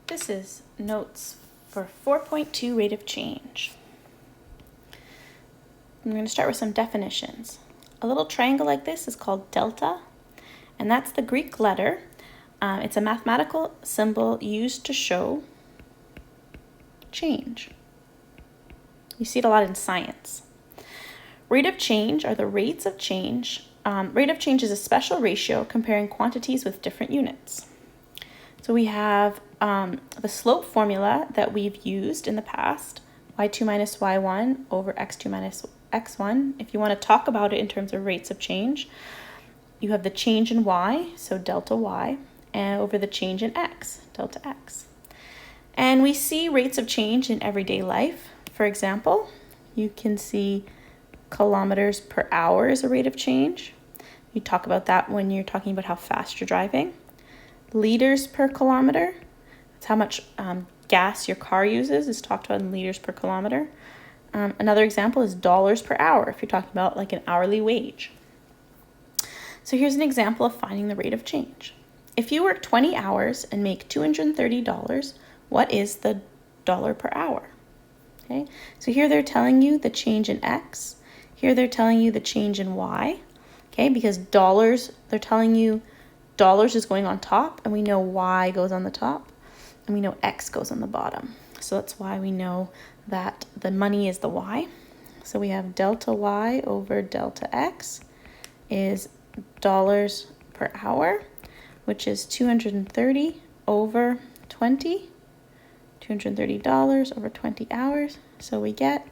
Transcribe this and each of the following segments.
This is notes for 4.2 rate of change. I'm going to start with some definitions. A little triangle like this is called delta, and that's the Greek letter. It's a mathematical symbol used to show change. You see it a lot in science. Rate of change are the rates of change. Rate of change is a special ratio comparing quantities with different units. So we have the slope formula that we've used in the past, y2 minus y1 over x2 minus x1. If you want to talk about it in terms of rates of change, you have the change in y, so delta y, and over the change in x, delta x. And we see rates of change in everyday life. For example, you can see kilometers per hour is a rate of change. You talk about that when you're talking about how fast you're driving. Liters per kilometer, that's how much gas your car uses, is talked about in liters per kilometer. Another example is dollars per hour, if you're talking about like an hourly wage. So here's an example of finding the rate of change. If you work 20 hours and make $230, what is the dollar per hour? Okay, so here they're telling you the change in X. Here they're telling you the change in Y. Okay, because dollars, they're telling you dollars is going on top, and we know Y goes on the top, and we know X goes on the bottom. So that's why we know that the money is the Y. So we have delta Y over delta X is dollars per hour, which is 230 over 20, $230 over 20 hours. So we get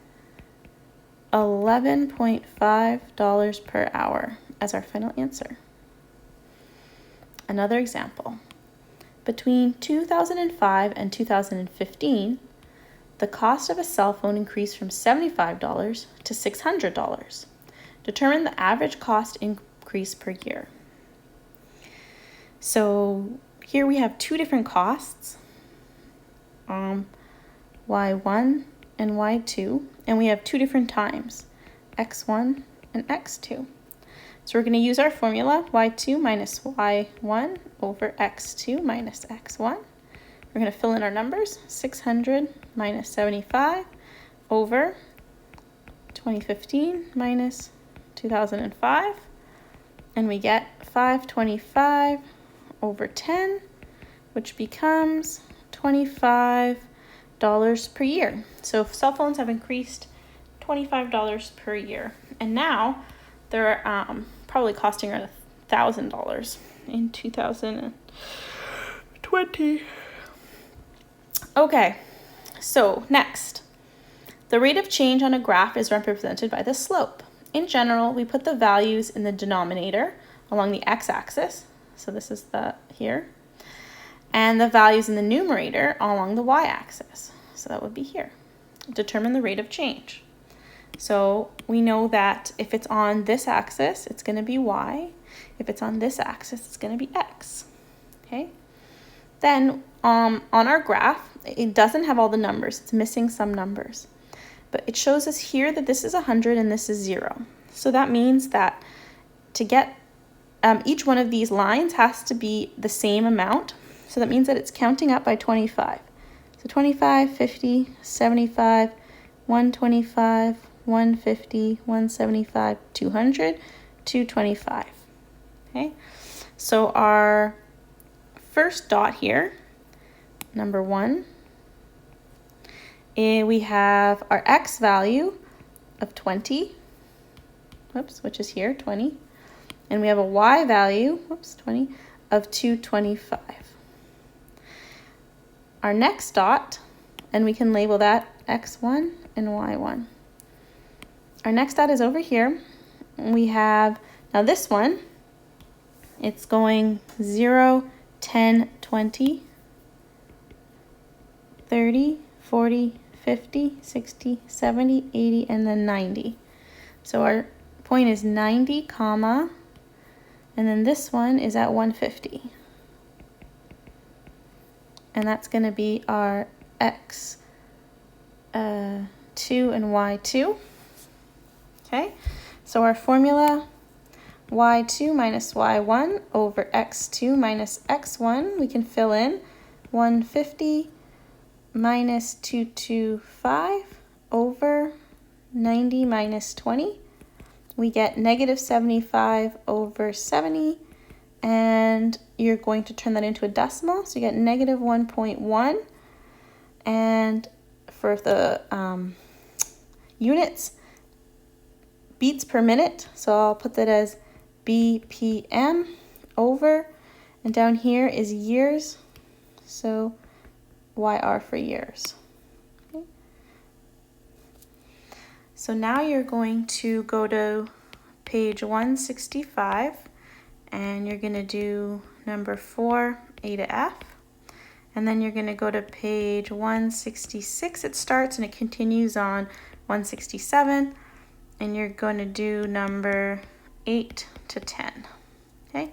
$11.5 per hour as our final answer. Another example. Between 2005 and 2015, the cost of a cell phone increased from $75 to $600. Determine the average cost increase per year. So here we have two different costs, Y1 and Y2, and we have two different times, X1 and X2. So we're going to use our formula, y2 minus y1 over x2 minus x1. We're going to fill in our numbers, 600 minus 75 over 2015 minus 2005. And we get 525 over 10, which becomes $25 per year. So cell phones have increased $25 per year. And now they're probably costing around $1,000 in 2020. Okay, so next, the rate of change on a graph is represented by the slope. In general, we put the values in the denominator along the x-axis, so this is here, and the values in the numerator along the y-axis, so that would be here. Determine the rate of change. So we know that if it's on this axis, it's going to be y. If it's on this axis, it's going to be x. Okay. Then on our graph, it doesn't have all the numbers. It's missing some numbers. But it shows us here that this is 100 and this is 0. So that means that to get each one of these lines has to be the same amount. So that means that it's counting up by 25. So 25, 50, 75, 125, 150, 175, 200, 225. Okay, so our first dot here, number 1, we have our x value of 20, which is here, 20, and we have a y value, 20, of 225. Our next dot, and we can label that x1 and y1. Our next dot is over here. We have, now this one, it's going 0, 10, 20, 30, 40, 50, 60, 70, 80, and then 90. So our point is 90, comma, and then this one is at 150. And that's going to be our x2 and y2. Okay, so our formula, y2 minus y1 over x2 minus x1, we can fill in 150 minus 225 over 90 minus 20. We get negative 75 over 70, and you're going to turn that into a decimal, so you get negative 1.1. And for the units, beats per minute, so I'll put that as BPM over, and down here is years, so YR for years. Okay. So now you're going to go to page 165, and you're going to do number 4, A to F. And then you're going to go to page 166. It starts and it continues on 167. And you're going to do number 8 to 10. Okay?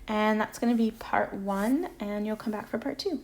And that's going to be part 1, and you'll come back for part 2.